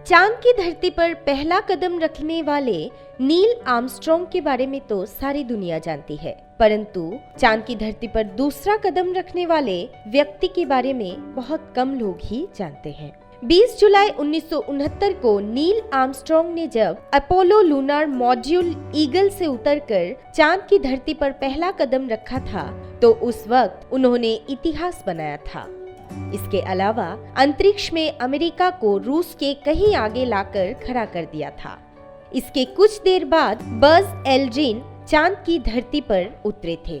चांद की धरती पर पहला कदम रखने वाले नील आर्मस्ट्रॉन्ग के बारे में तो सारी दुनिया जानती है, परंतु चांद की धरती पर दूसरा कदम रखने वाले व्यक्ति के बारे में बहुत कम लोग ही जानते हैं। 20 जुलाई 1969 को नील आर्मस्ट्रॉन्ग ने जब अपोलो लूनार मॉड्यूल ईगल से उतरकर चांद की धरती पर पहला कदम रखा था, तो उस वक्त उन्होंने इतिहास बनाया था। इसके अलावा अंतरिक्ष में अमेरिका को रूस के कहीं आगे लाकर खड़ा कर दिया था। इसके कुछ देर बाद बज एल्ड्रिन चांद की धरती पर उतरे थे।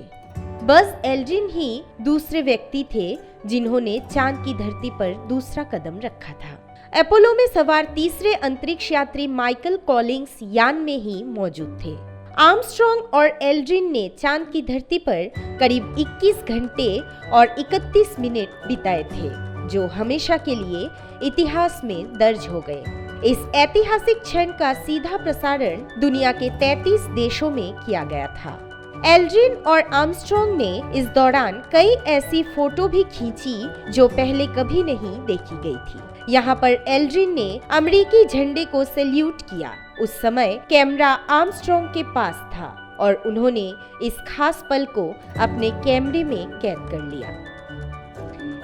बज एल्ड्रिन ही दूसरे व्यक्ति थे जिन्होंने चांद की धरती पर दूसरा कदम रखा था। अपोलो में सवार तीसरे अंतरिक्ष यात्री माइकल कॉलिंग्स यान में ही मौजूद थे। आर्मस्ट्रॉन्ग और एल्ड्रिन ने चांद की धरती पर करीब 21 घंटे और 31 मिनट बिताए थे, जो हमेशा के लिए इतिहास में दर्ज हो गए। इस ऐतिहासिक क्षण का सीधा प्रसारण दुनिया के 33 देशों में किया गया था। एल्ड्रिन और आर्मस्ट्रॉन्ग ने इस दौरान कई ऐसी फोटो भी खींची जो पहले कभी नहीं देखी गई थी। यहाँ पर एल्ड्रिन ने अमेरिकी झंडे को सैल्यूट किया। उस समय कैमरा आर्मस्ट्रॉन्ग के पास था और उन्होंने इस खास पल को अपने कैमरे में कैद कर लिया।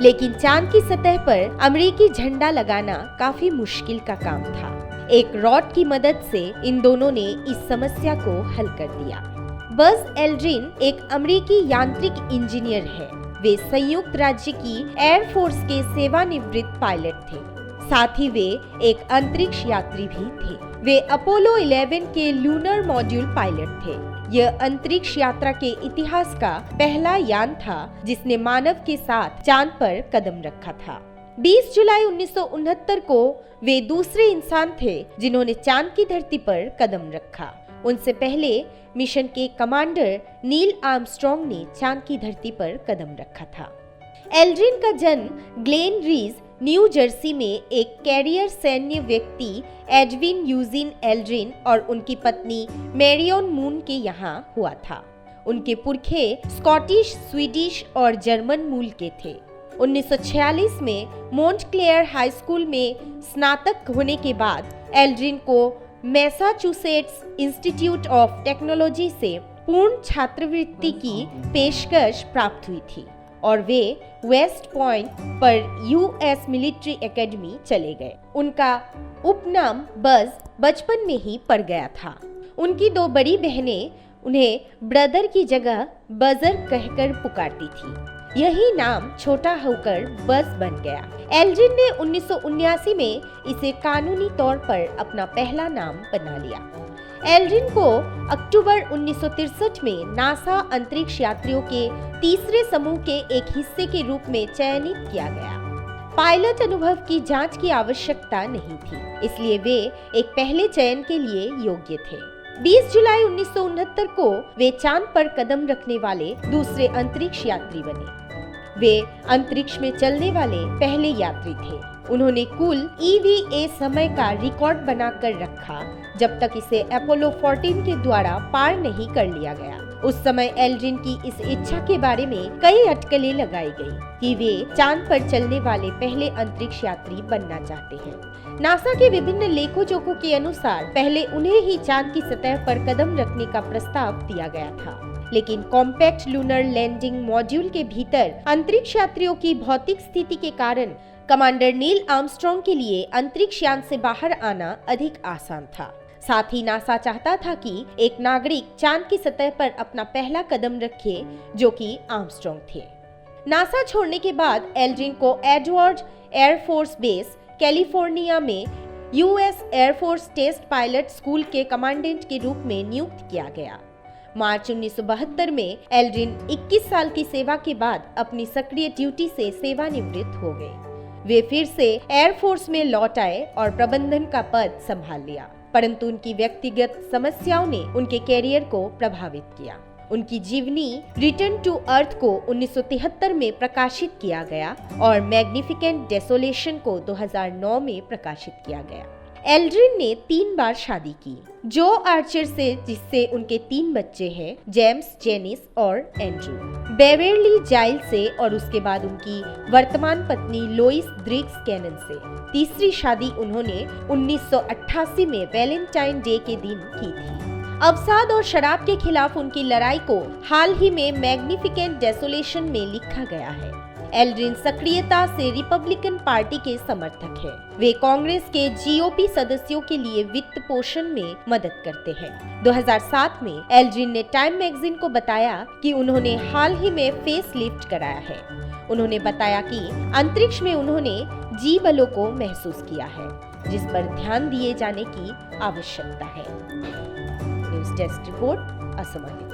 लेकिन चांद की सतह पर अमेरिकी झंडा लगाना काफी मुश्किल का काम था। एक रॉड की मदद से इन दोनों ने इस समस्या को हल कर दिया। बज एल्ड्रिन एक अमेरिकी यांत्रिक इंजीनियर है। वे संयुक्त राज्य की एयरफोर्स के सेवानिवृत्त पायलट थे। साथ ही वे एक अंतरिक्ष यात्री भी थे। वे अपोलो 11 के लूनर मॉड्यूल पायलट थे। यह अंतरिक्ष यात्रा के इतिहास का पहला यान था जिसने मानव के साथ चांद पर कदम रखा था। 20 जुलाई 1969 को वे दूसरे इंसान थे जिन्होंने चांद की धरती पर कदम रखा। उनसे पहले मिशन के कमांडर नील आर्मस्ट्रॉन्ग ने चांद की धरती पर कदम रखा था। एल्ड्रिन का जन्म ग्लेन रीज, न्यू जर्सी में एक कैरियर सैन्य व्यक्ति एडविन यूजिन एल्ड्रिन और उनकी पत्नी मैरियन मून के यहाँ हुआ था। उनके पुरखे स्कॉटिश, स्वीडिश और जर्मन मूल के थे। 1946 में मोंटक्लेयर हाई स्कूल में स्नातक होने के बाद एल्ड्रिन को मैसाचुसेट्स इंस्टीट्यूट ऑफ टेक्नोलॉजी से पूर्ण छात्रवृत्ति की पेशकश प्राप्त हुई थी और वे वेस्ट पॉइंट पर यूएस मिलिट्री एकेडमी चले गए। उनका उपनाम बज बचपन में ही पड़ गया था। उनकी दो बड़ी बहनें उन्हें ब्रदर की जगह बजर कहकर पुकारती थी। यही नाम छोटा होकर बज बन गया। एल्ड्रिन ने 1979 में इसे कानूनी तौर पर अपना पहला नाम बना लिया। एल्ड्रिन को अक्टूबर 1963 में नासा अंतरिक्ष यात्रियों के तीसरे समूह के एक हिस्से के रूप में चयनित किया गया। पायलट अनुभव की जांच की आवश्यकता नहीं थी, इसलिए वे एक पहले चयन के लिए योग्य थे। 20 जुलाई 1969 को वे चांद पर कदम रखने वाले दूसरे अंतरिक्ष यात्री बने। वे अंतरिक्ष में चलने वाले पहले यात्री थे। उन्होंने कुल EVA समय का रिकॉर्ड बनाकर रखा जब तक इसे अपोलो 14 के द्वारा पार नहीं कर लिया गया। उस समय एल्ड्रिन की इस इच्छा के बारे में कई अटकलें लगाई गई कि वे चांद पर चलने वाले पहले अंतरिक्ष यात्री बनना चाहते हैं। नासा के विभिन्न लेखों जोखों के अनुसार पहले उन्हें ही चांद की सतह पर कदम रखने का प्रस्ताव दिया गया था, लेकिन कॉम्पैक्ट लूनर लैंडिंग मॉड्यूल के भीतर अंतरिक्ष यात्रियों की भौतिक स्थिति के कारण कमांडर नील आर्मस्ट्रॉन्ग के लिए अंतरिक्ष यान से बाहर आना अधिक आसान था। साथ ही नासा चाहता था कि एक नागरिक चांद की सतह पर अपना पहला कदम रखे, जो कि आर्मस्ट्रॉन्ग थे। नासा छोड़ने के बाद एल्ड्रिन को एडवर्ड एयरफोर्स बेस, कैलिफोर्निया में US Air Force test pilot school के कमांडेंट के रूप में नियुक्त किया गया। मार्च 1972 में एल्ड्रिन 21 साल की सेवा के बाद अपनी सक्रिय ड्यूटी से सेवानिवृत्त हो गए। वे फिर से एयरफोर्स में लौट आए और प्रबंधन का पद संभाल लिया, परंतु उनकी व्यक्तिगत समस्याओं ने उनके कैरियर को प्रभावित किया। उनकी जीवनी रिटर्न टू अर्थ को 1973 में प्रकाशित किया गया और मैग्निफिकेंट डेसोलेशन को 2009 में प्रकाशित किया गया। एल्ड्रिन ने 3 बार शादी की। जो आर्चर से, जिससे उनके 3 बच्चे हैं, जेम्स, जेनिस और एंड्रू। बेवर्ली जाइल से और उसके बाद उनकी वर्तमान पत्नी लोइस द्रिग्स कैनन से। तीसरी शादी उन्होंने 1988 में वैलेंटाइन डे के दिन की थी। अवसाद और शराब के खिलाफ उनकी लड़ाई को हाल ही में मैग्निफिकेंट डेसोलेशन में लिखा गया है। एल्ड्रिन सक्रियता से रिपब्लिकन पार्टी के समर्थक हैं। वे कांग्रेस के जीओपी सदस्यों के लिए वित्त पोषण में मदद करते हैं। 2007 में एल्ड्रिन ने टाइम मैगजीन को बताया कि उन्होंने हाल ही में फेस लिफ्ट कराया है। उन्होंने बताया कि अंतरिक्ष में उन्होंने जी-बलों को महसूस किया है, जिस पर ध्यान दिए जाने की आवश्यकता है। News desk report, Assam.